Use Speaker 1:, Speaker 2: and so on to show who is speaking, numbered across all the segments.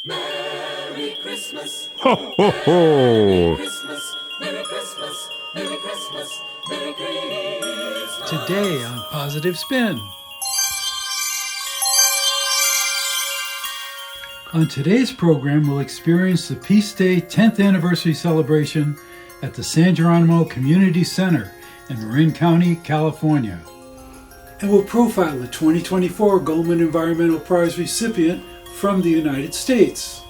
Speaker 1: Merry Christmas.
Speaker 2: Ho, ho, ho.
Speaker 1: Merry Christmas. Merry Christmas. Merry Christmas. Merry Christmas.
Speaker 3: Today on Positive Spin. On today's program, we'll experience the Peace Day 10th anniversary celebration at the San Geronimo Community Center in Marin County, California. And we'll profile the 2024 Goldman Environmental Prize recipient from the United States.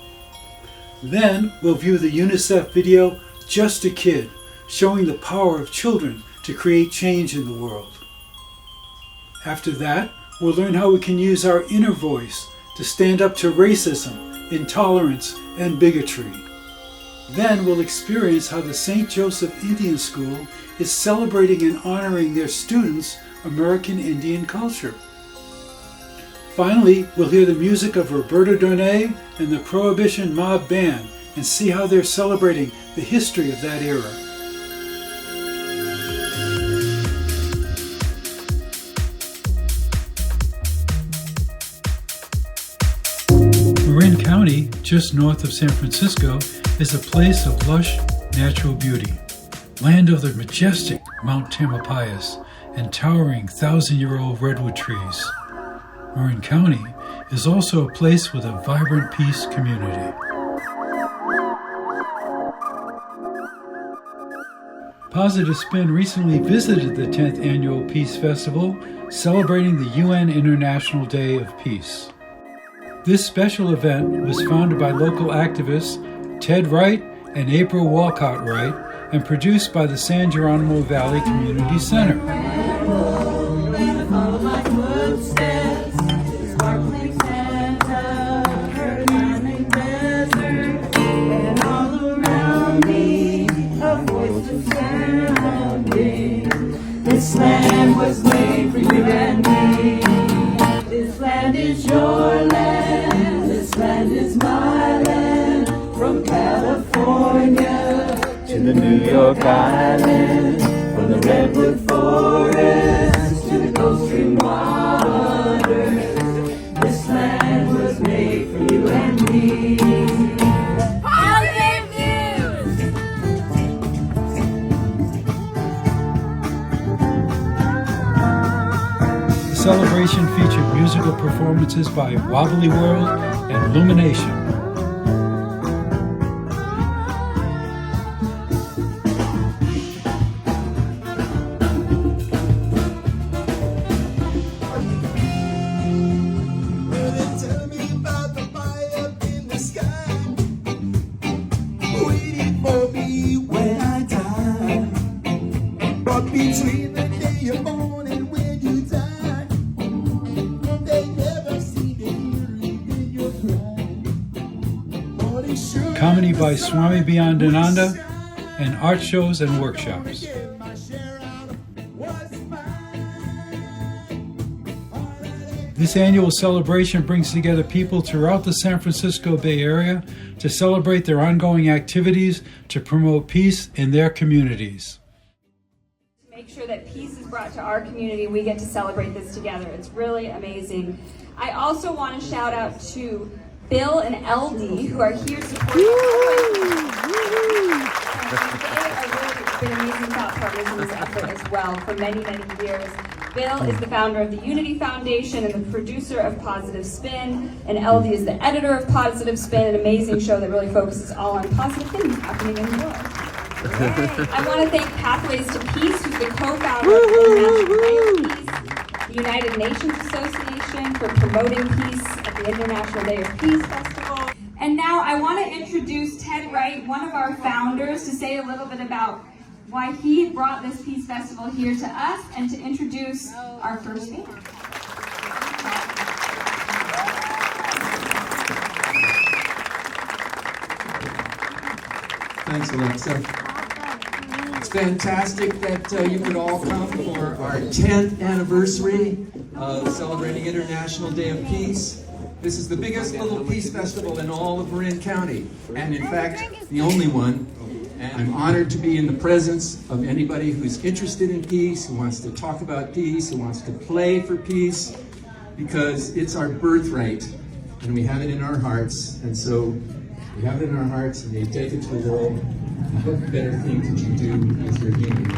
Speaker 3: Then we'll view the UNICEF video, Just a Kid, showing the power of children to create change in the world. After that, we'll learn how we can use our inner voice to stand up to racism, intolerance, and bigotry. Then we'll experience how the St. Joseph Indian School is celebrating and honoring their students' American Indian culture. Finally, we'll hear the music of Roberta Donnay and the Prohibition Mob Band and see how they're celebrating the history of that era. Marin County, just north of San Francisco, is a place of lush natural beauty, land of the majestic Mount Tamalpais and towering thousand-year-old redwood trees. Marin County is also a place with a vibrant peace community. Positive Spin recently visited the 10th Annual Peace Festival, celebrating the UN International Day of Peace. This special event was founded by local activists Ted Wright and April Walcott Wright and produced by the San Geronimo Valley Community Center.
Speaker 4: This land was made for you and me. This land is your land. This land is my land. From California to the New York Island. From the redwood forest to the Gulf Stream waters. This land was made for you and me.
Speaker 3: The celebration featured musical performances by Wobbly World and Illumination.
Speaker 5: Between the day you're born and when you die, they never see the hearing in your cry.
Speaker 3: Comedy by Swami Beyondananda and art shows and workshops. This annual celebration brings together people throughout the San Francisco Bay Area to celebrate their ongoing activities to promote peace in their communities.
Speaker 6: Make sure that peace is brought to our community. We get to celebrate this together. It's really amazing. I also want to shout out to Bill and LD who are here supporting us. They have really been amazing thought partners in this effort as well for many, many years. Bill is the founder of the Unity Foundation and the producer of Positive Spin, and LD is the editor of Positive Spin, an amazing show that really focuses all on positive things happening in the world. I want to thank Pathways to Peace, who's the co-founder of the International Day of Peace, the United Nations Association for promoting peace at the International Day of Peace Festival. And now I want to introduce Ted Wright, one of our founders, to say a little bit about why he brought this Peace Festival here to us and to introduce our first speaker.
Speaker 7: Thanks, Alexa. It's fantastic that you could all come for our 10th anniversary of celebrating International Day of Peace. This is the biggest little peace festival in all of Marin County, and in fact, the only one. And I'm honored to be in the presence of anybody who's interested in peace, who wants to talk about peace, who wants to play for peace, because it's our birthright. and we have it in our hearts. And so we have it in our hearts, and you take it to the world. I hope the better things that you do as you're doing it.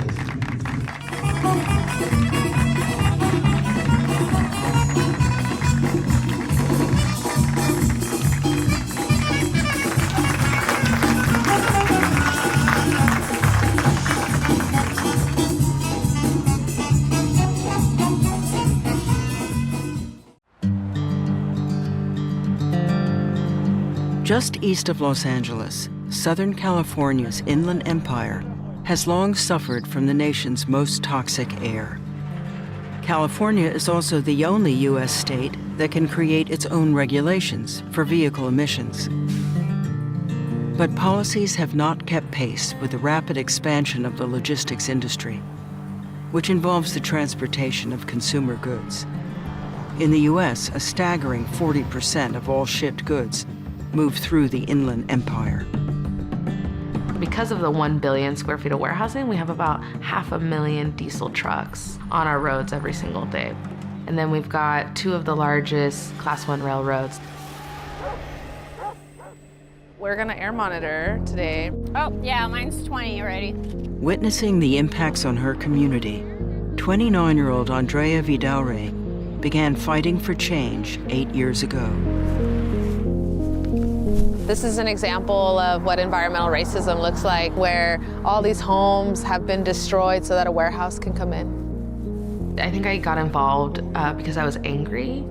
Speaker 2: Just east of Los Angeles, Southern California's Inland Empire has long suffered from the nation's most toxic air. California is also the only U.S. state that can create its own regulations for vehicle emissions. But policies have not kept pace with the rapid expansion of the logistics industry, which involves the transportation of consumer goods. In the U.S., a staggering 40% of all shipped goods move through the Inland Empire.
Speaker 8: Because of the 1 billion square feet of warehousing, we have about 500,000 diesel trucks on our roads every single day. And then we've got 2 of the largest Class 1 railroads.
Speaker 9: We're gonna air monitor today.
Speaker 10: Oh, yeah, mine's 20 already.
Speaker 2: Witnessing the impacts on her community, 29-year-old Andrea Vidalre began fighting for change 8 years ago.
Speaker 9: This is an example of what environmental racism looks like, where all these homes have been destroyed so that a warehouse can come in.
Speaker 8: I think I got involved because I was angry.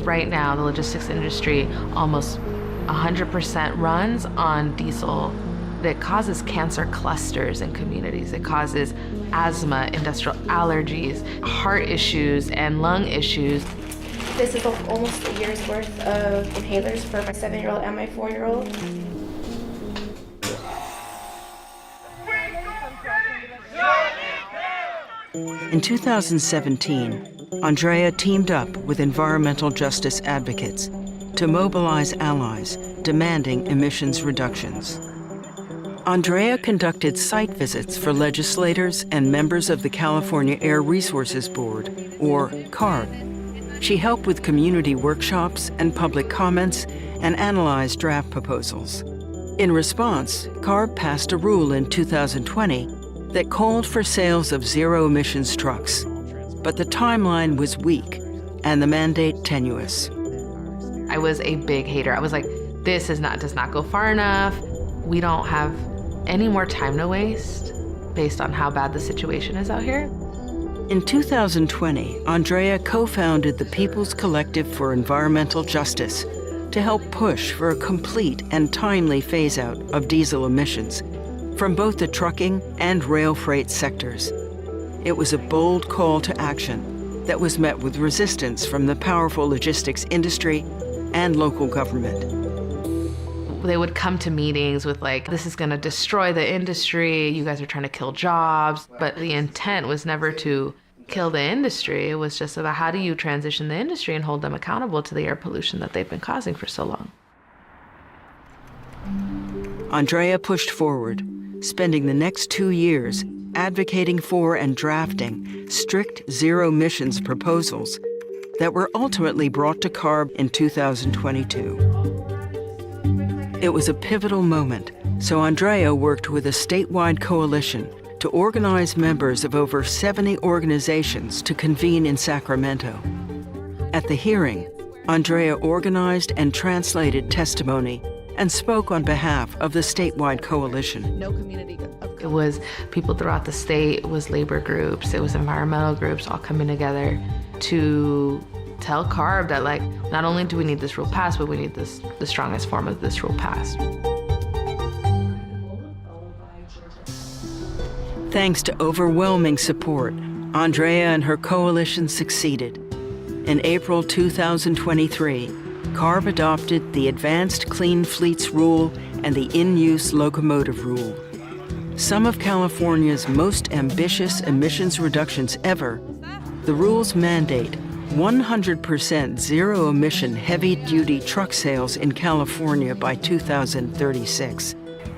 Speaker 8: Right now, the logistics industry almost 100% runs on diesel. It causes cancer clusters in communities. It causes asthma, industrial allergies, heart issues, and lung issues.
Speaker 11: This is almost a year's worth of inhalers for my 7-year-old and my 4-year-old.
Speaker 2: In 2017, Andrea teamed up with environmental justice advocates to mobilize allies demanding emissions reductions. Andrea conducted site visits for legislators and members of the California Air Resources Board, or CARB. She helped with community workshops and public comments and analyzed draft proposals. In response, CARB passed a rule in 2020 that called for sales of zero-emissions trucks, but the timeline was weak and the mandate tenuous.
Speaker 8: I was a big hater. I was like, this does not go far enough. We don't have any more time to waste based on how bad the situation is out here.
Speaker 2: In 2020, Andrea co-founded the People's Collective for Environmental Justice to help push for a complete and timely phase-out of diesel emissions from both the trucking and rail freight sectors. It was a bold call to action that was met with resistance from the powerful logistics industry and local government.
Speaker 8: They would come to meetings with like, this is gonna destroy the industry, you guys are trying to kill jobs, but the intent was never to kill the industry. It was just about how do you transition the industry and hold them accountable to the air pollution that they've been causing for so long.
Speaker 2: Andrea pushed forward, spending the next 2 years advocating for and drafting strict zero-emissions proposals that were ultimately brought to CARB in 2022. It was a pivotal moment, so Andrea worked with a statewide coalition to organize members of over 70 organizations to convene in Sacramento. At the hearing, Andrea organized and translated testimony and spoke on behalf of the statewide coalition.
Speaker 9: No community of
Speaker 8: It was people throughout the state, it was labor groups, it was environmental groups all coming together to tell CARB that like, not only do we need this rule passed, but we need the strongest form of this rule passed.
Speaker 2: Thanks to overwhelming support, Andrea and her coalition succeeded. In April 2023, CARB adopted the Advanced Clean Fleets Rule and the In-Use Locomotive Rule. Some of California's most ambitious emissions reductions ever, the rules mandate 100% zero-emission heavy-duty truck sales in California by 2036,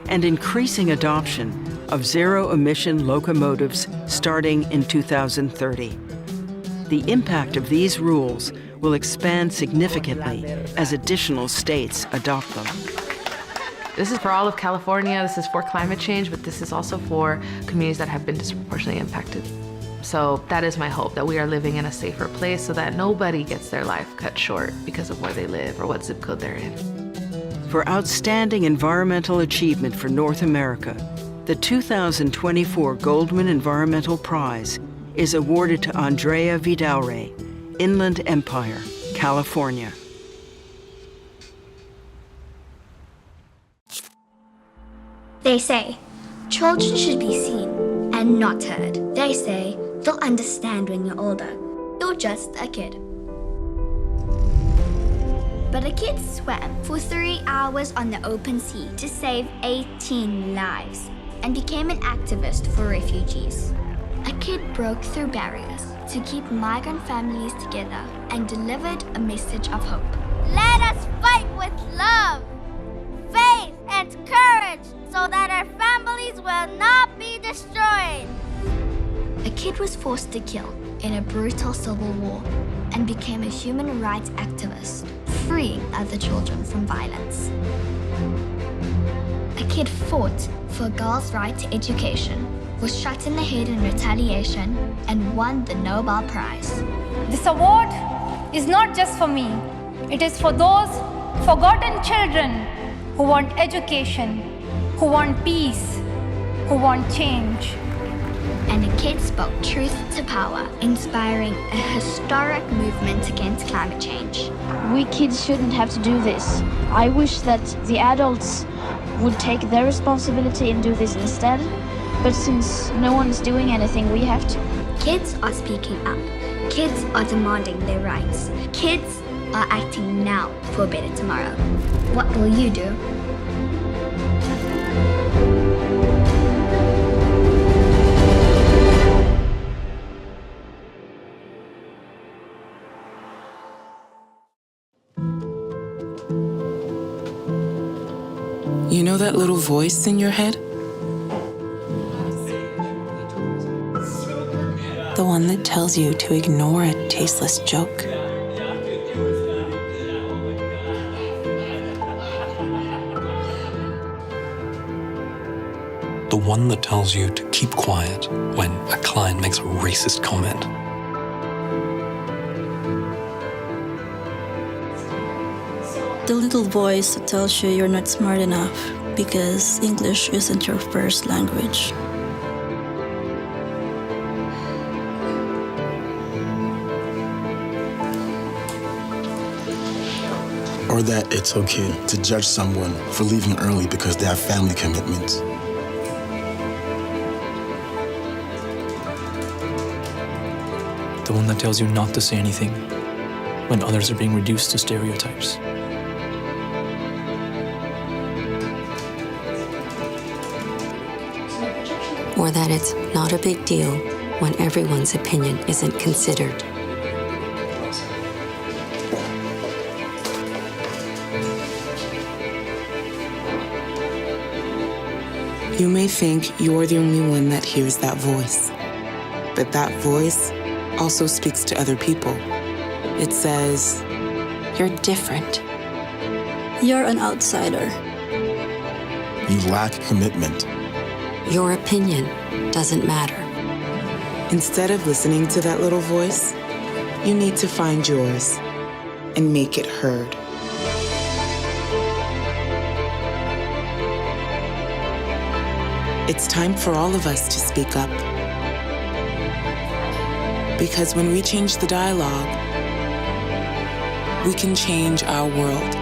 Speaker 2: and increasing adoption of zero-emission locomotives starting in 2030. The impact of these rules will expand significantly as additional states adopt them.
Speaker 8: This is for all of California, this is for climate change, but this is also for communities that have been disproportionately impacted. So that is my hope, that we are living in a safer place so that nobody gets their life cut short because of where they live or what zip code they're in.
Speaker 2: For outstanding environmental achievement for North America, the 2024 Goldman Environmental Prize is awarded to Andrea Vidaurre, Inland Empire, California.
Speaker 12: They say, children should be seen and not heard. They say, they'll understand when you're older. You're just a kid. But a kid swam for 3 hours on the open sea to save 18 lives and became an activist for refugees. A kid broke through barriers to keep migrant families together and delivered a message of hope.
Speaker 13: Let us fight with love, faith, and courage so that our families will not be destroyed.
Speaker 12: A kid was forced to kill in a brutal civil war and became a human rights activist, freeing other children from violence. A kid fought for girls' right to education, was shot in the head in retaliation, and won the Nobel Prize.
Speaker 10: This award is not just for me. It is for those forgotten children who want education, who want peace, who want change.
Speaker 12: And a kid spoke truth to power, inspiring a historic movement against climate change.
Speaker 14: We kids shouldn't have to do this. I wish that the adults would take their responsibility and do this instead. But since no one's doing anything, we have to.
Speaker 12: Kids are speaking up. Kids are demanding their rights. Kids are acting now for a better tomorrow. What will you do?
Speaker 15: You know that little voice in your head? The one that tells you to ignore a tasteless joke.
Speaker 16: The one that tells you to keep quiet when a client makes a racist comment.
Speaker 17: The little voice that tells you you're not smart enough because English isn't your first language.
Speaker 18: Or that it's okay to judge someone for leaving early because they have family commitments.
Speaker 19: The one that tells you not to say anything when others are being reduced to stereotypes.
Speaker 20: Or that it's not a big deal when everyone's opinion isn't considered.
Speaker 15: You may think you're the only one that hears that voice, but that voice also speaks to other people. It says, "You're different.
Speaker 17: You're an outsider.
Speaker 18: You lack commitment.
Speaker 20: Your opinion doesn't matter."
Speaker 15: Instead of listening to that little voice, you need to find yours and make it heard. It's time for all of us to speak up. Because when we change the dialogue, we can change our world.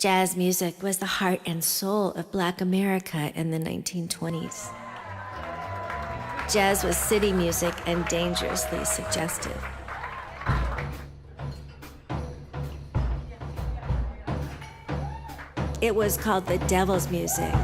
Speaker 21: Jazz music was the heart and soul of Black America in the 1920s. Jazz was city music and dangerously suggestive. It was called the devil's music.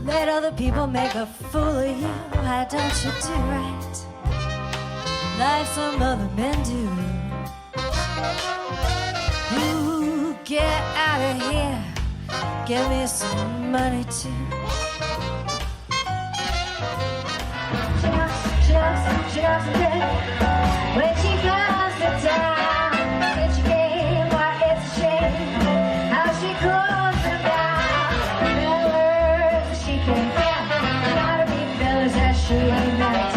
Speaker 22: Let other people make a fool of you. Why don't you do right like some other men do? Ooh, get out of here. Give me some money too. Just when she comes to town, it's a game, why it's a shame how she cools them down. She can't get not to be fellas that she ain't met.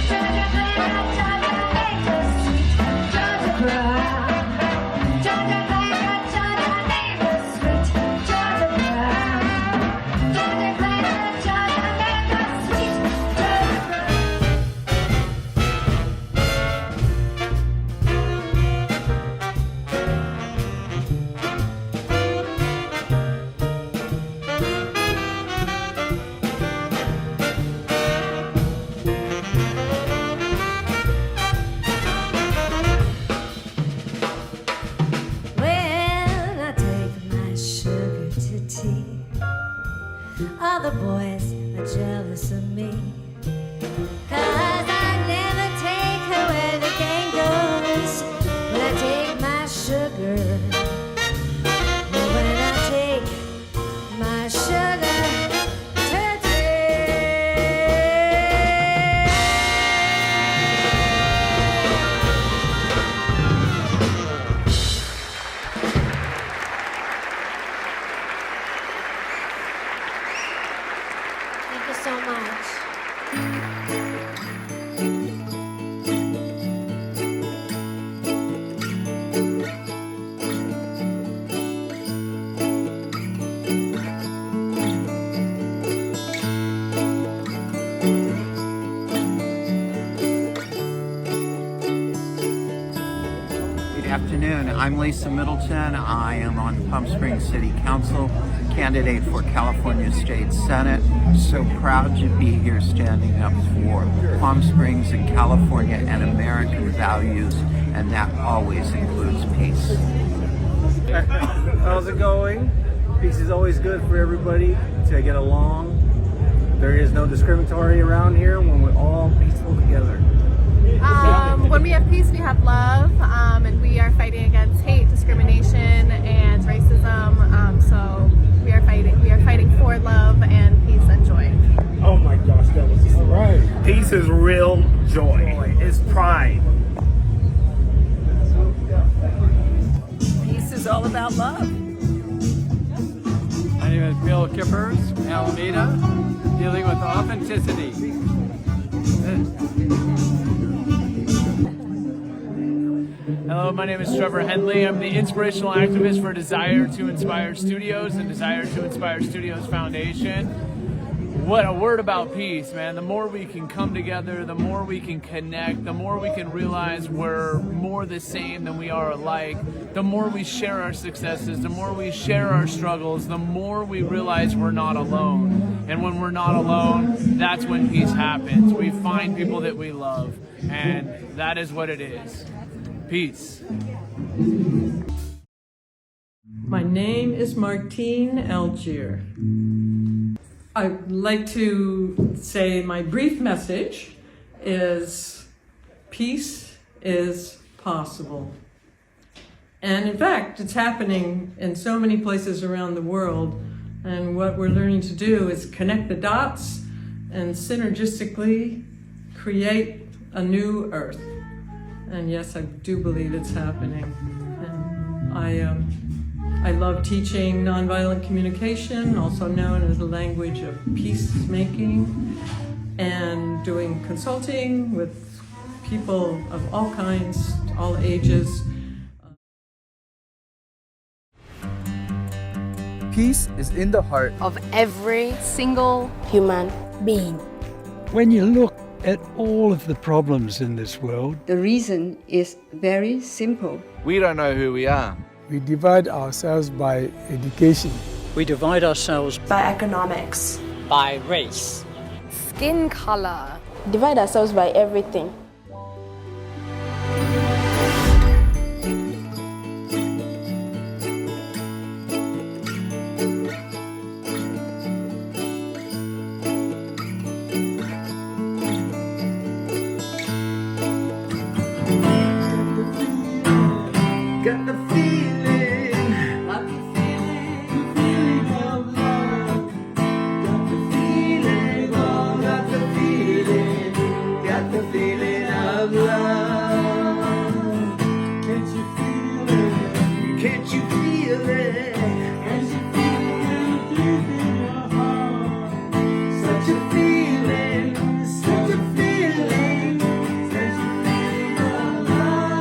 Speaker 22: Georgia Clara, Georgia Baker, sweet Georgia Brown. Georgia Clara, Georgia Baker, sweet Georgia Brown. Georgia Clara, Georgia Baker, sweet Georgia Brown. All the boys are jealous of me, 'cause I never take her where the gang goes. When I take my sugar, when I take my sugar to Thank you so much.
Speaker 23: Good afternoon. I'm Lisa Middleton. I am on Palm Springs City Council, candidate for California State Senate. So proud to be here standing up for Palm Springs and California and American values, and that always includes peace.
Speaker 24: How's it going? Peace is always good for everybody to get along. There is no discriminatory around here when we're all peaceful together.
Speaker 25: When we have peace, we have love, and we are fighting against hate, discrimination, and racism. So we are fighting for love and peace and joy.
Speaker 24: Oh my gosh, that was so right. Peace is real joy. It's pride.
Speaker 26: Peace is all about love.
Speaker 27: My name is Bill Kippers, Alameda, dealing with authenticity. Hello, my name is Trevor Henley. I'm the inspirational activist for Desire to Inspire Studios and Desire to Inspire Studios Foundation. What a word about peace, man. The more we can come together, the more we can connect, the more we can realize we're more the same than we are alike, the more we share our successes, the more we share our struggles, the more we realize we're not alone. And when we're not alone, that's when peace happens. We find people that we love, and that is what it is. Peace.
Speaker 28: My name is Martine Algier. I'd like to say my brief message is peace is possible. And in fact, it's happening in so many places around the world. And what we're learning to do is connect the dots and synergistically create a new Earth. And yes, I do believe it's happening. And I love teaching nonviolent communication, also known as the language of peacemaking, and doing consulting with people of all kinds, all ages.
Speaker 1: Peace is in the heart
Speaker 3: of every single human being.
Speaker 4: When you look at all of the problems in this world,
Speaker 5: the reason is very simple.
Speaker 1: We don't know who we are.
Speaker 6: We divide ourselves by education.
Speaker 4: We divide ourselves
Speaker 3: by economics,
Speaker 4: by race,
Speaker 3: skin color.
Speaker 7: Divide ourselves by everything.
Speaker 22: Got the feeling, got the feeling of love. Got the feeling, oh, got the feeling of love. Can't you feel it? Can't you feel it? Can't you feel it deep in your heart? Such a feeling, such a feeling, such a feeling of love.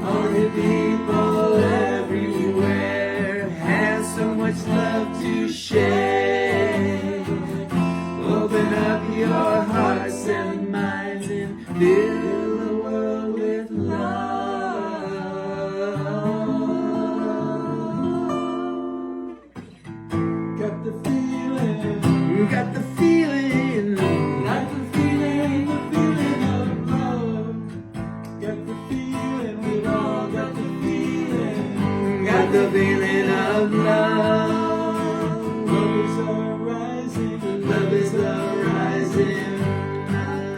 Speaker 22: Only people everywhere have so much love to share. Open up your hearts and minds and fill the world with love. Got the feeling, got the feeling, got the feeling of love. Got the feeling, we all got the feeling, got the feeling of love. Love is arising, love is arising.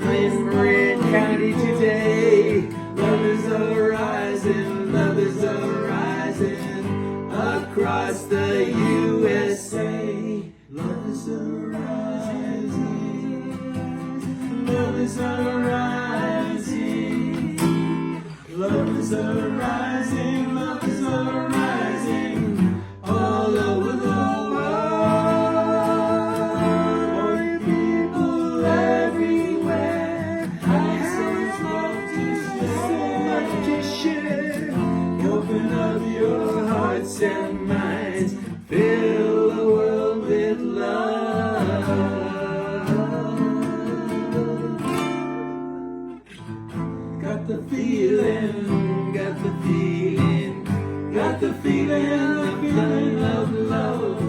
Speaker 22: In Marin County today, love is arising, love is arising. Across the USA, love is arising, love is arising, love is arising, love is arising all over the world. All you people everywhere have so much to share. Open up your hearts and minds, fill the world with love. Got the feeling, got the feeling, got the feeling of love.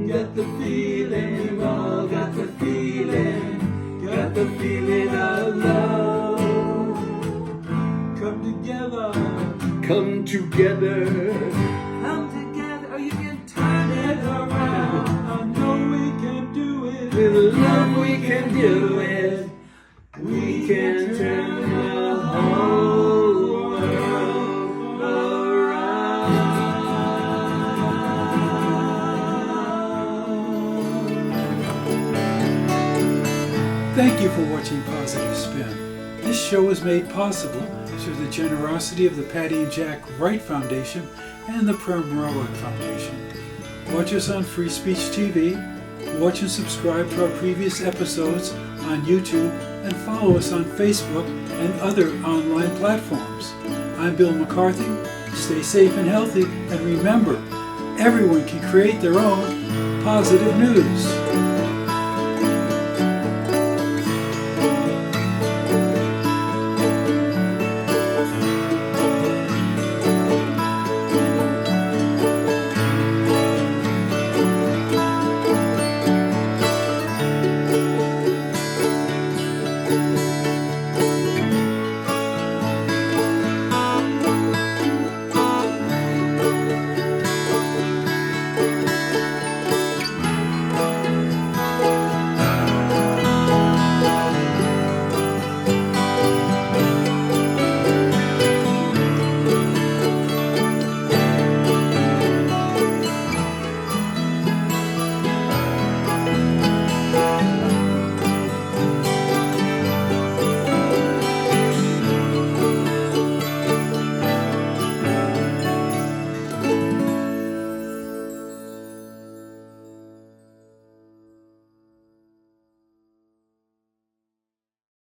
Speaker 22: Got the feeling, we've all got the feeling of love. Come together, come together, come together, or you can turn it around. I know we can do it, with love we can do it. We can turn the whole world around.
Speaker 4: Thank you for watching Positive Spin. This show is made possible through the generosity of the Patty and Jack Wright Foundation and the Prem Rawat Foundation. Watch us on Free Speech TV, watch and subscribe to our previous episodes on YouTube, and follow us on Facebook and other online platforms. I'm Bill McCarthy. Stay safe and healthy, and remember, everyone can create their own positive news.